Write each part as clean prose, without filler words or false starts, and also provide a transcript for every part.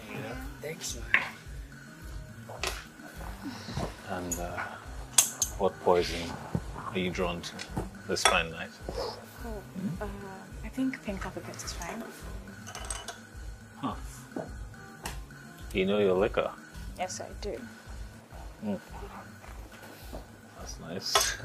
Yeah. Thanks, man. And what poison are you drawn to this fine night? Oh, I think pink apricot is fine. Huh. You know your liquor? Yes, I do. Mm. That's nice.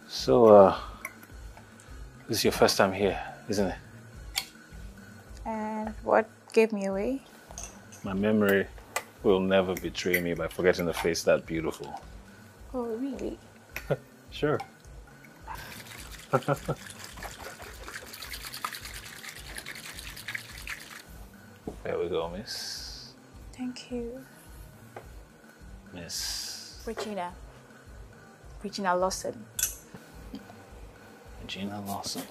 So, this is your first time here, isn't it? And what gave me away? My memory will never betray me by forgetting a face that beautiful. Oh, really? Sure. There we go, miss. Thank you. Miss Regina. Regina Lawson. Regina Lawson.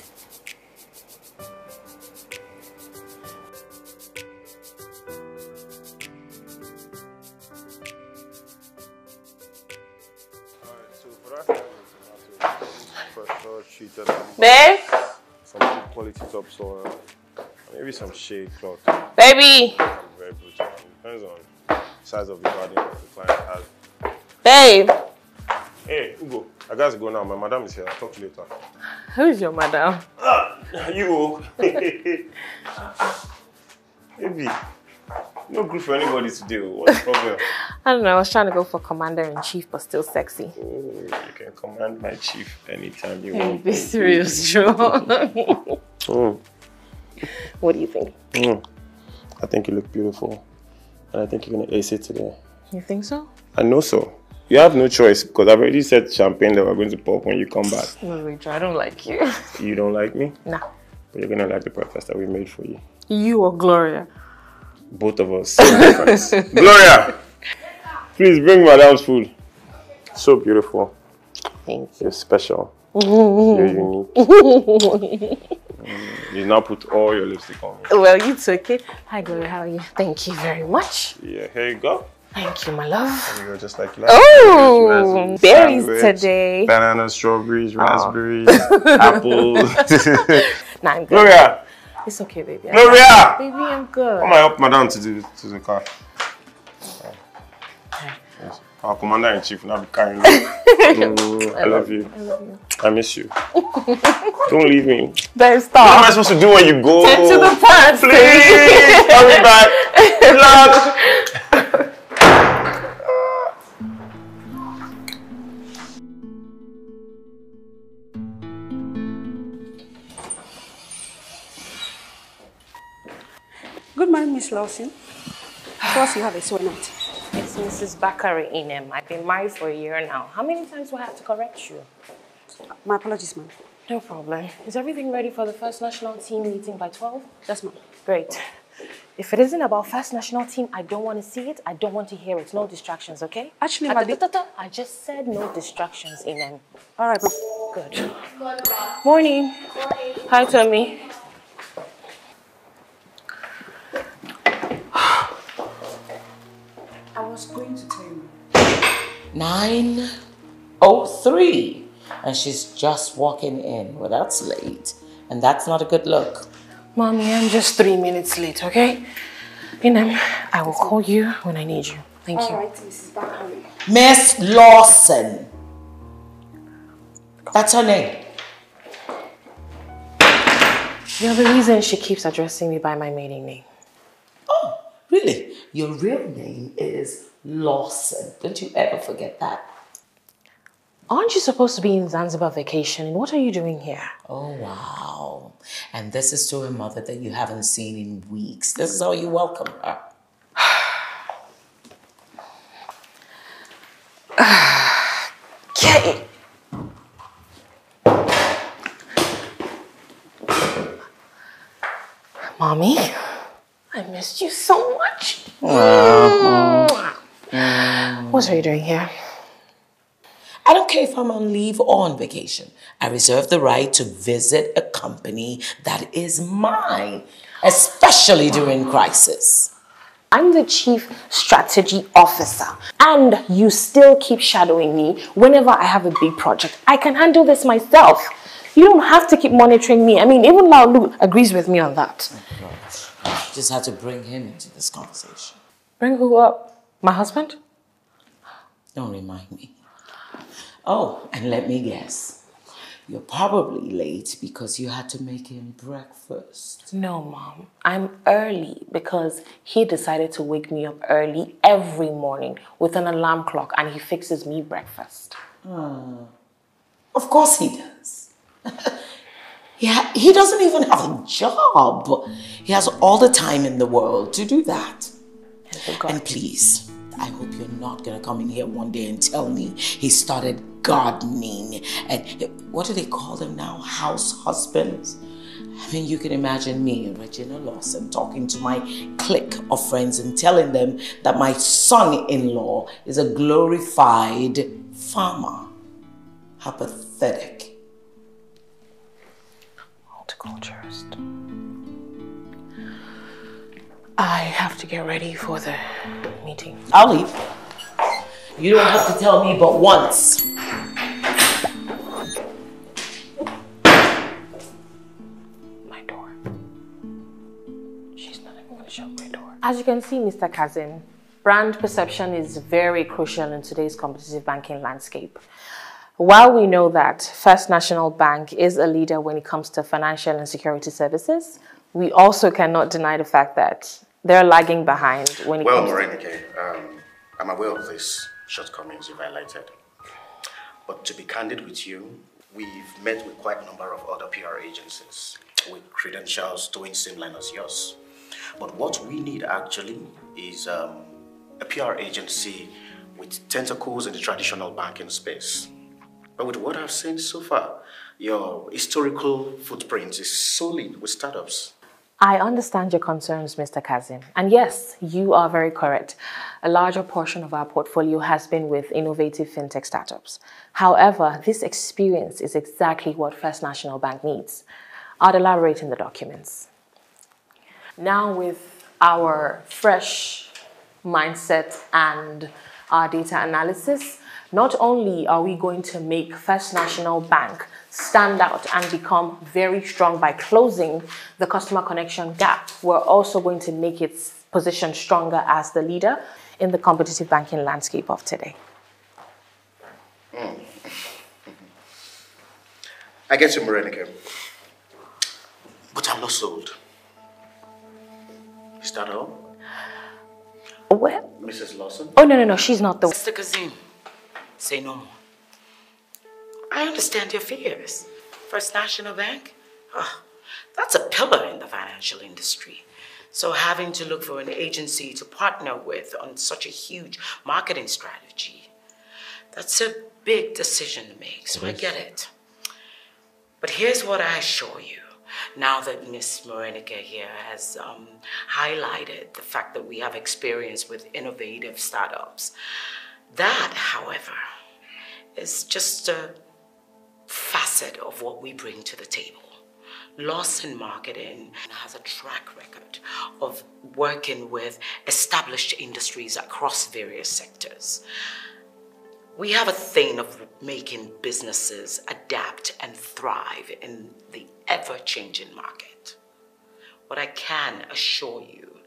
Babe? Some good quality topsoil, maybe some shade cloth. Baby! Very brutal. Depends on the size of the garden that the client has. Babe! Hey, Ugo, I got to go now. My madam is here. I'll talk to you later. Who's your madam? You. Baby, no good for anybody today. What's the problem? I don't know, I was trying to go for commander-in-chief, but still sexy. Oh, you can command my chief anytime you Hey, want. be serious, Joe. What do you think? I think you look beautiful. And I think you're going to ace it today. You think so? I know so. You have no choice because I've already said champagne that we're going to pop when you come back. No, Rachel, I don't like you. You don't like me? Nah. But you're going to like the breakfast that we made for you. You or Gloria? Both of us. Same difference. Gloria! Please bring madam's food. So beautiful. Thank you. You're special. You're unique. You now put all your lipstick on me. Well, you took it. Hi, Gloria, how are you? Thank you very much. Yeah, here you go. Thank you, my love. And you're just like you like. Oh, berries sandwich, today. Bananas, strawberries, raspberries, apples. Nah, I'm good. Gloria! It's okay, baby. Gloria! Baby, I'm good. Come on, help madam to the car. Yes. Our commander-in-chief now be carrying me. I love you. I love you. I miss you. Don't leave me. Babe, stop. What am I supposed to do when you go? Take to the pants. Please, hurry back. Love. Good morning, Miss Lawson. Of course, you have a sore night. It's Mrs. Bakari Inem. I've been married for a year now. How many times do I have to correct you? My apologies, ma'am. No problem. Is everything ready for the first national team meeting by 12? Yes, ma'am. Great. If it isn't about first national team, I don't want to see it. I don't want to hear it. No distractions, okay? Actually, I just said no distractions, Inem. All right, ma'am. Good. Morning. Hi, Tommy. I was going to tell you. 9:03, and she's just walking in. Well, that's late, and that's not a good look. Mommy, I'm just 3 minutes late, okay? Inem, I will call you when I need you. Thank you. All right, Mrs. Bakari. Miss Lawson. That's her name. You're the reason she keeps addressing me by my maiden name. Oh, really? Your real name is Lawson. Don't you ever forget that. Aren't you supposed to be in Zanzibar vacation? What are you doing here? Oh, wow. And this is to a mother that you haven't seen in weeks. This is how you welcome her. Okay. Mommy, I missed you so much. What are you doing here? I don't care if I'm on leave or on vacation. I reserve the right to visit a company that is mine, especially during crisis. I'm the chief strategy officer, and you still keep shadowing me whenever I have a big project. I can handle this myself. You don't have to keep monitoring me. I mean, even Laolu agrees with me on that. Oh, just had to bring him into this conversation. Bring who up? My husband? Don't remind me. Oh, and let me guess. You're probably late because you had to make him breakfast. No, Mom. I'm early because he decided to wake me up early every morning with an alarm clock, and he fixes me breakfast. Of course he does. Yeah, he doesn't even have a job. He has all the time in the world to do that. And please, I hope you're not going to come in here one day and tell me he started gardening and what do they call them now? House husbands? I mean, you can imagine me, Regina Lawson, talking to my clique of friends and telling them that my son-in-law is a glorified farmer. How pathetic. Horticulturist. I have to get ready for the meeting. I'll leave. You don't have to tell me but once. My door. She's not even going to shut my door. As you can see, Mr. Kazim, brand perception is very crucial in today's competitive banking landscape. While we know that First National Bank is a leader when it comes to financial and security services, we also cannot deny the fact that they're lagging behind when it comes to... Well, Morenike, I'm aware of these shortcomings you've highlighted. But to be candid with you, we've met with quite a number of other PR agencies with credentials doing same line as yours. But what we need actually is a PR agency with tentacles in the traditional banking space. But with what I've seen so far, your historical footprint is solid with startups. I understand your concerns, Mr. Kazim. And yes, you are very correct. A larger portion of our portfolio has been with innovative fintech startups. However, this experience is exactly what First National Bank needs. I'll elaborate in the documents. Now with our fresh mindset and our data analysis, not only are we going to make First National Bank stand out and become very strong by closing the customer connection gap, we're also going to make its position stronger as the leader in the competitive banking landscape of today. I get you, Morenike. But I'm not sold. Is that all? Well, Mrs. Lawson? oh, no, she's not the... Mr. Kazim, say no more. I understand your fears. First National Bank? Oh, that's a pillar in the financial industry. So having to look for an agency to partner with on such a huge marketing strategy, that's a big decision to make, so I get it. But here's what I assure you. Now that Ms. Morenike here has highlighted the fact that we have experience with innovative startups, that, however, is just a facet of what we bring to the table. Lawson Marketing has a track record of working with established industries across various sectors. We have a thing of making businesses adapt and thrive in the ever-changing market. What I can assure you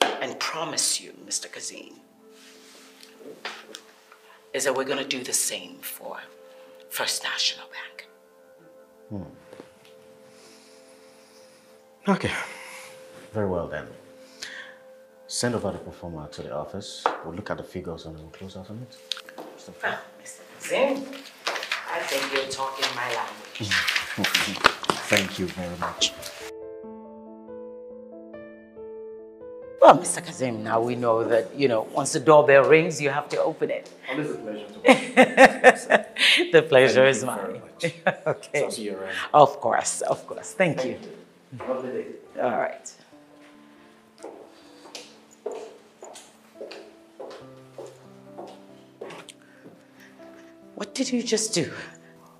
and promise you, Mr. Kazim, is that we're going to do the same for First National Bank. Okay, very well then. Send over the performer to the office. We'll look at the figures and we'll close out on it. Well, Mr. Kazim, I think you're talking my language. Thank you very much. Well, Mr. Kazim, now we know that, once the doorbell rings, you have to open it. Always a pleasure to meet you. The pleasure is mine. Very much. Okay. So I'll see you around. Of course. Thank you. Lovely day. All right. What did you just do?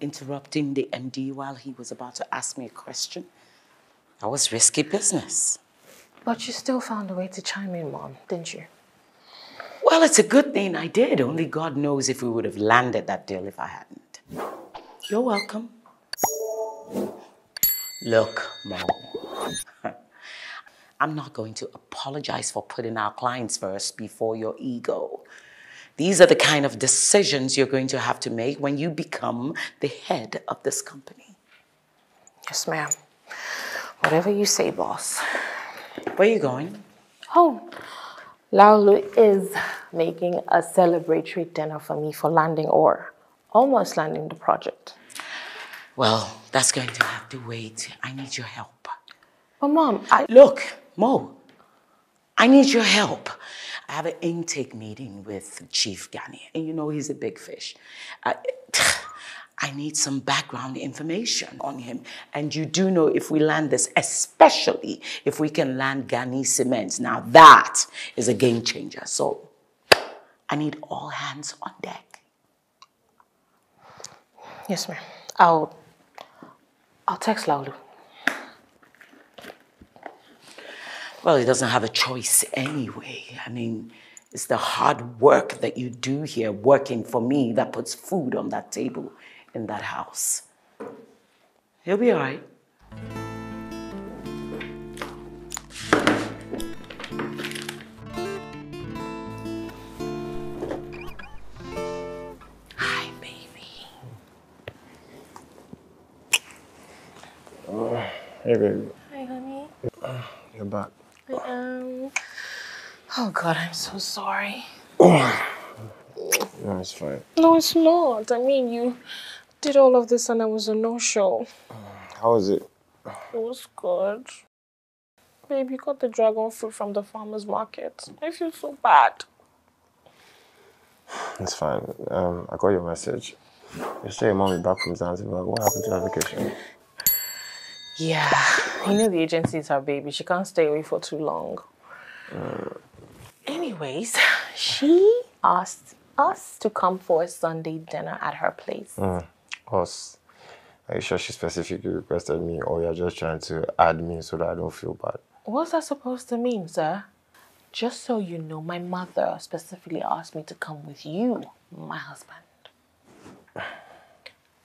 Interrupting the MD while he was about to ask me a question? That was risky business. But you still found a way to chime in, Mom, didn't you? Well, it's a good thing I did. Only God knows if we would have landed that deal if I hadn't. You're welcome. Look, Mo, I'm not going to apologize for putting our clients first before your ego. These are the kind of decisions you're going to have to make when you become the head of this company. Yes, ma'am. Whatever you say, boss. Where are you going? Oh, Laulu is making a celebratory dinner for me for landing or almost landing the project. Well, that's going to have to wait. I need your help. But Mom, Look, Mo, I need your help. I have an intake meeting with Chief Gani, and you know he's a big fish. I need some background information on him. And you do know if we land this, especially if we can land Gani Cements, now that is a game changer. So I need all hands on deck. Yes, ma'am. I'll text Laulu. Well, he doesn't have a choice anyway. I mean, it's the hard work that you do here, working for me, that puts food on that table in that house. He'll be all right. Hi, baby. Hey, baby. Hi, honey. You're back. Oh, God, I'm so sorry. No, it's fine. No, it's not. I mean, you did all of this and I was a no-show. How was it? It was good. Babe, you got the dragon fruit from the farmer's market. I feel so bad. It's fine. I got your message. You say your mom is back from Zanzibar. What happened to her vacation? Yeah, you know the agency is her baby. She can't stay away for too long. Anyways, she asked us to come for a Sunday dinner at her place. Us. Are you sure she specifically requested me, or you're just trying to add me so that I don't feel bad? What's that supposed to mean, sir? Just so you know, my mother specifically asked me to come with you, my husband.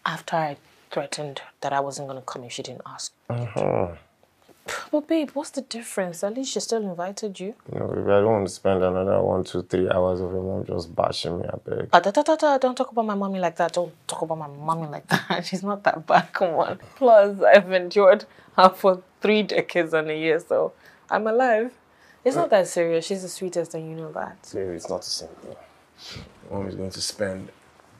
After I threatened that I wasn't going to come if she didn't ask. But babe, what's the difference? At least she still invited you. No, if I don't want to spend another 1, 2, 3 hours of your mom just bashing me, I beg. Don't talk about my mommy like that. Don't talk about my mommy like that. She's not that bad, come on. Plus, I've endured her for 3 decades and a year, so I'm alive. It's not that serious. She's the sweetest and you know that. Baby, it's not the same thing. Mom is going to spend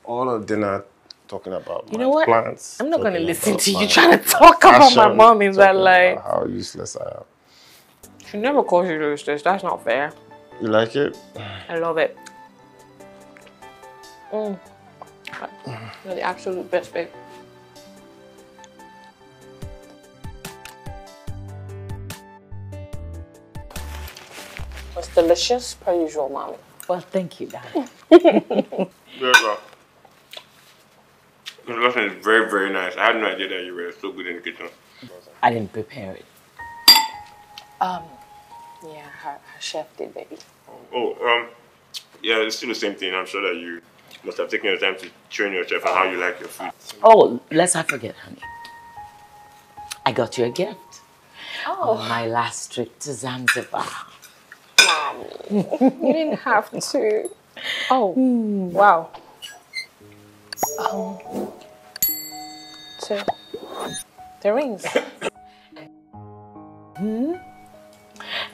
all of dinner talking about You know what? plants. I'm not going to listen to you my trying to talk about my mom in that light. How useless I am. She never calls you useless. That's not fair. You like it? I love it. You're the absolute best, babe. It's delicious, per usual, Mommy. Well, thank you, darling. Yeah, the lesson is very, very nice. I had no idea that you were so good in the kitchen. I didn't prepare it. Yeah, her chef did, baby. Yeah, it's still the same thing. I'm sure that you must have taken your time to train your chef on how you like your food. Oh, let's not forget, honey. I got you a gift. Oh. On my last trip to Zanzibar. Mom, you didn't have to. Oh, wow. So, the rings.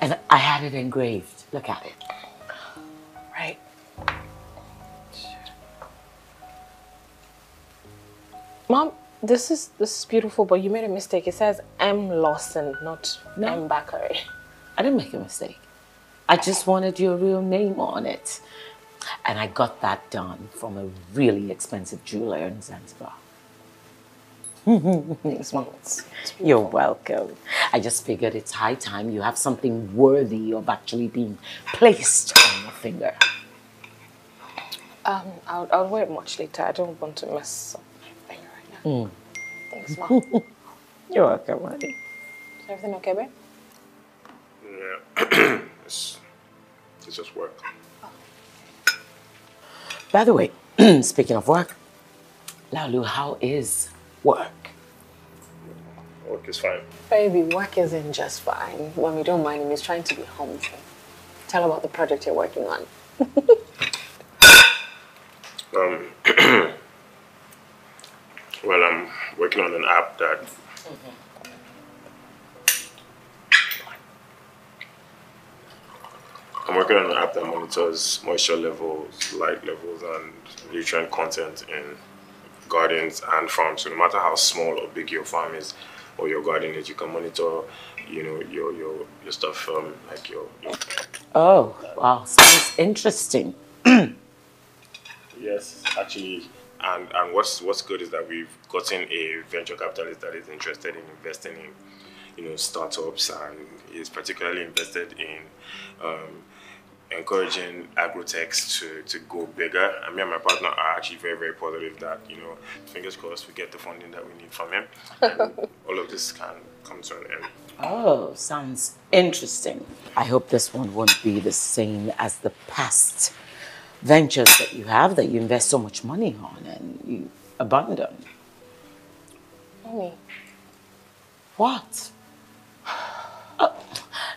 And I had it engraved. Look at it. Right. Mom, this is beautiful, but you made a mistake. It says M. Lawson, not M. Bakari. I didn't make a mistake. I just wanted your real name on it. And I got that done from a really expensive jeweler in Zanzibar. Thanks, Mom. You're welcome. I just figured it's high time you have something worthy of actually being placed on your finger. I'll wear it much later. I don't want to mess up my finger right now. Thanks, Mom. You're welcome, honey. Is everything okay, babe? Yeah. it's just work. By the way, speaking of work, Laulu, how is work? Work is fine. Baby, work isn't just fine. When we don't mind him, he's trying to be homesick. Tell about the project you're working on. Well, I'm working on an app that monitors moisture levels, light levels, and nutrient content in gardens and farms. So no matter how small or big your farm is or your garden is, you can monitor, your stuff like your. Oh, wow, sounds interesting. Yes, actually, and what's good is that we've gotten a venture capitalist that is interested in investing in, startups, and is particularly invested in encouraging agrotechs to go bigger. And me and my partner are actually very, very positive that, fingers crossed, we get the funding that we need from him, and all of this can come to an end. Oh, sounds interesting. I hope this one won't be the same as the past ventures that you have, that you invest so much money on and you abandon. Mommy. What? Oh,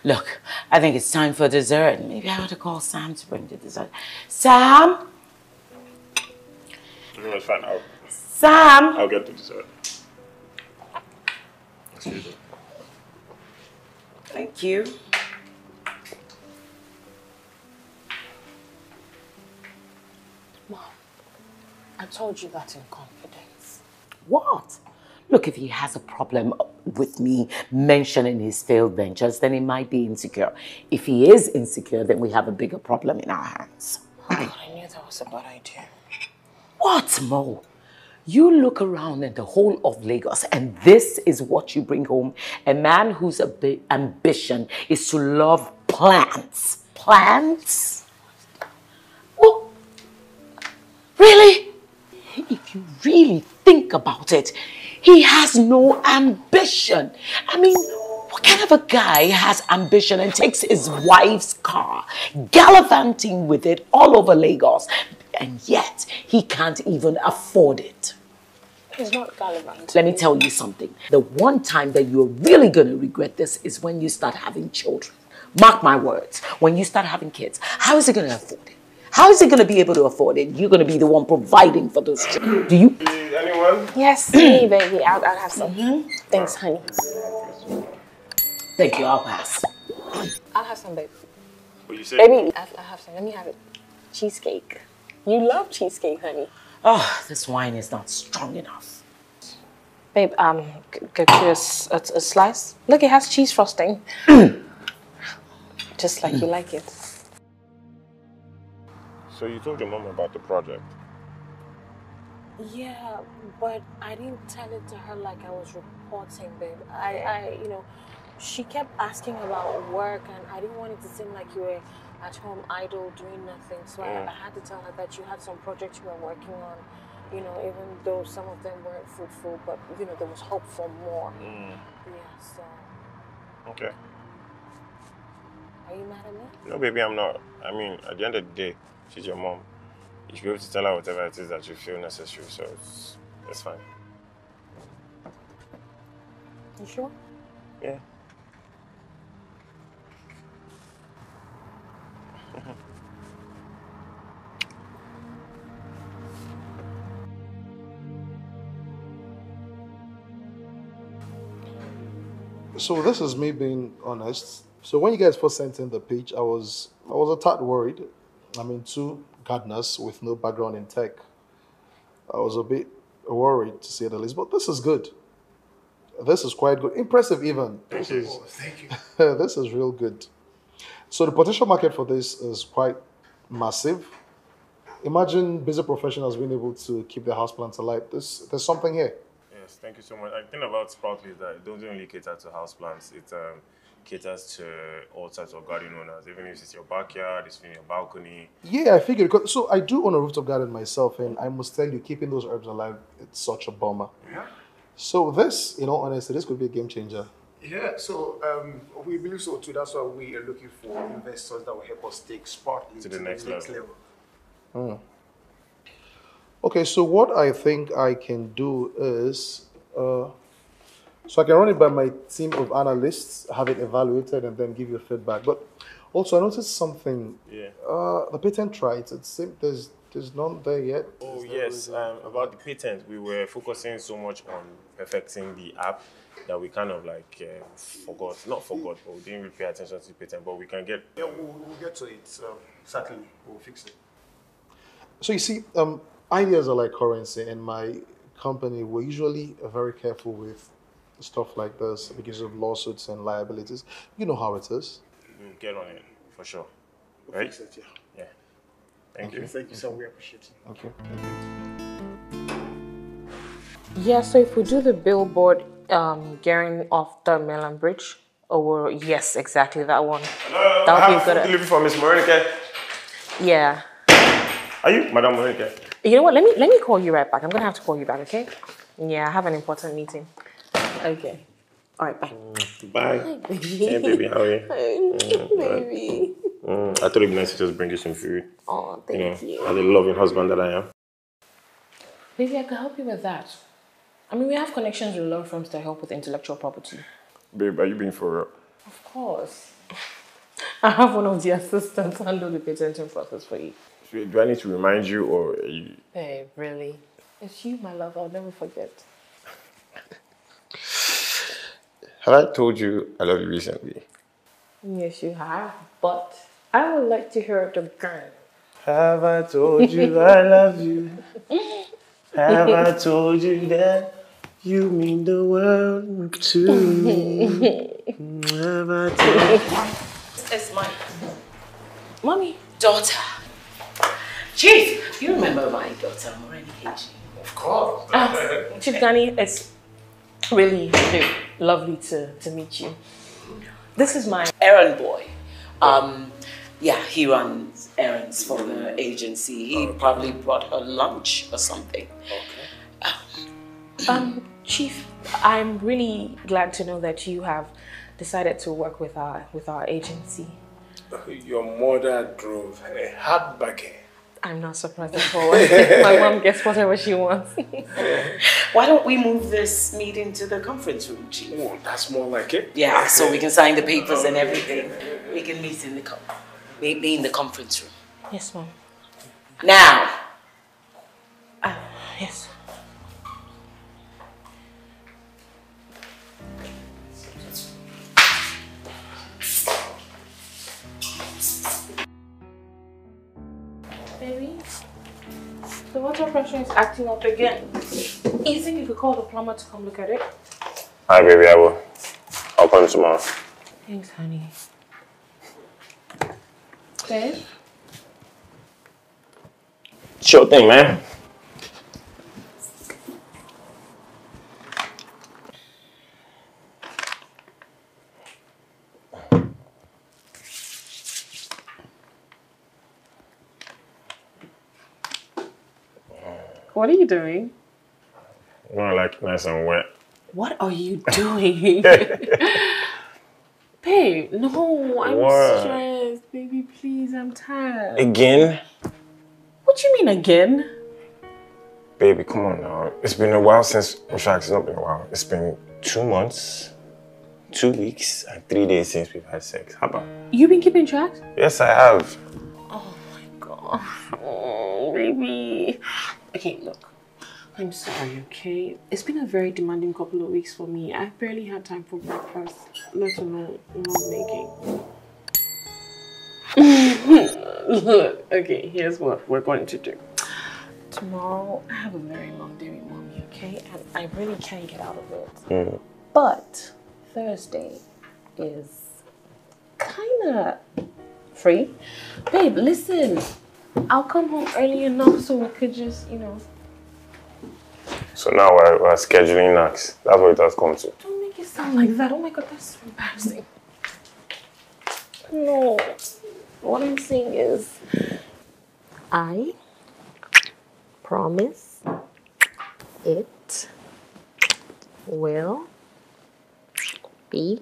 look, I think it's time for dessert. Maybe I ought to call Sam to bring the dessert. Sam? No, it's fine. Sam? I'll get the dessert. Excuse me. Thank you. Mom, I told you that in confidence. What? Look, if he has a problem with me mentioning his failed ventures, then he might be insecure. If he is insecure, then we have a bigger problem in our hands. Oh, God, I knew that was a bad idea. What, Mo? You look around in the whole of Lagos and this is what you bring home? A man whose ambition is to love plants. Plants? Well, really? If you really think about it, he has no ambition. I mean, what kind of a guy has ambition and takes his wife's car, gallivanting with it all over Lagos, and yet he can't even afford it? He's not gallivanting. Let me tell you something. The one time that you're really going to regret this is when you start having children. Mark my words. When you start having kids, how is he going to afford it? How is he going to be able to afford it? You're going to be the one providing for those children. Do you? Anyone? Yes, me, baby. I'll have some. Thanks, honey. Thank you. I'll pass. I'll have some, babe. What you say? Baby, I'll have some. Let me have it. Cheesecake. You love cheesecake, honey. Oh, this wine is not strong enough. Babe, get you a slice. Look, it has cheese frosting. Just like you like it. So you told your mom about the project? Yeah, but I didn't tell it to her like I was reporting, babe. She kept asking about work, and I didn't want it to seem like you were at home idle doing nothing. So I had to tell her that you had some projects you were working on, even though some of them weren't fruitful, but, there was hope for more. Yeah, so. Okay. Are you mad at me? No, baby, I'm not. I mean, at the end of the day, she's your mom. You should be able to tell her whatever it is that you feel necessary, so it's fine. You sure? Yeah. So this is me being honest. So when you guys first sent in the pitch, I was a tad worried. I mean, two gardeners with no background in tech. I was a bit worried, to say the least, but this is good. This is quite good. Impressive even. Thank you. This is real good. So the potential market for this is quite massive. Imagine busy professionals being able to keep their houseplants alive. There's something here. Yes, thank you so much. The thing about Sproutly is that it doesn't only cater to houseplants. It caters to all types of garden owners. Even if it's your backyard, it's in your balcony. Yeah, I figured. So I do own a rooftop garden myself, and I must tell you, keeping those herbs alive, it's such a bummer. Yeah. So this, in all honesty, this could be a game changer. Yeah, so we believe so too. That's why we are looking for investors that will help us take Sparkly To the next level. Okay, so what I think I can do is, so I can run it by my team of analysts, have it evaluated, and then give you feedback. But also, I noticed something. Yeah. The patent rights. It seems there's none there yet. Oh yes, about the patent, we were focusing so much on perfecting the app that we kind of like not forgot, but we didn't really pay attention to the patent. But we can get. Yeah, we'll get to it. Certainly, we'll fix it. So you see, ideas are like currency. In my company, we're usually very careful with stuff like this because of lawsuits and liabilities. You know how it is. We'll get on it for sure. We'll Right? fix it, yeah. Yeah. Thank you. Thank you, sir. We appreciate it. Okay. Yeah, so if we do the billboard gearing off the Milan Bridge, yes, exactly that one. Hello, That I would be have food good. delivery for Miss Morenike. Yeah. Are you Madam Morenike? You know what? Let me call you right back. I'm gonna have to call you back, okay? Yeah, I have an important meeting. Okay. All right, bye. Bye. Hi, baby. Hey, baby, how are you? Baby. I thought it'd be nice to just bring you some food. Oh, thank you. As a loving husband that I am. Baby, I can help you with that. I mean, we have connections with law firms to help with intellectual property. Babe, are you being for real? Of course. I have one of the assistants handle the patenting process for you. Do I need to remind you or are you... Hey, really? It's you, my love. I'll never forget. Have I told you I love you recently? Yes, you have. But I would like to hear it again. Have I told you I love you? Have I told you that you mean the world to me? Have I told you? It's my Mommy. daughter. Chief, you remember my daughter, Morenike? Of course. Chief Danny, it's really lovely to meet you. This is my Errand boy. Yeah, he runs errands for the agency. He probably brought her lunch or something. Chief. I'm really glad to know that you have decided to work with our agency. Your mother drove a hard bargain. I'm not surprised at all. My mom gets whatever she wants. Why don't we move this meeting to the conference room, Chief? Oh, that's more like it. Yeah, so we can sign the papers and everything. We can meet in the conference room. Yes, Mom. Now. Yes. Baby, the water pressure is acting up again. You think you could call the plumber to come look at it? Hi, baby, I will. I'll come tomorrow. Thanks, honey. Babe? Sure thing, man. What are you doing? Well, like nice and wet. What are you doing? Babe, no, I'm What? stressed. Baby, please, I'm tired. Again? What do you mean again? Baby, come on now. It's been a while since, in fact, it's not been a while. It's been 2 months, 2 weeks, and 3 days since we've had sex. How about? You've been keeping track? Yes, I have. Oh my god. Oh, baby. Okay, look. I'm sorry, okay? It's been a very demanding couple of weeks for me. I've barely had time for breakfast, let alone love making. Look, okay, here's what we're going to do. Tomorrow, I have a very long day with Mommy, okay? And I really can't get out of it. But Thursday is kind of free. Babe, listen. I'll come home early enough so we could just, So now we're scheduling knacks. That's what it has come to. Don't make it sound like that. Oh my god, that's so embarrassing. No. What I'm saying is, I promise it will B.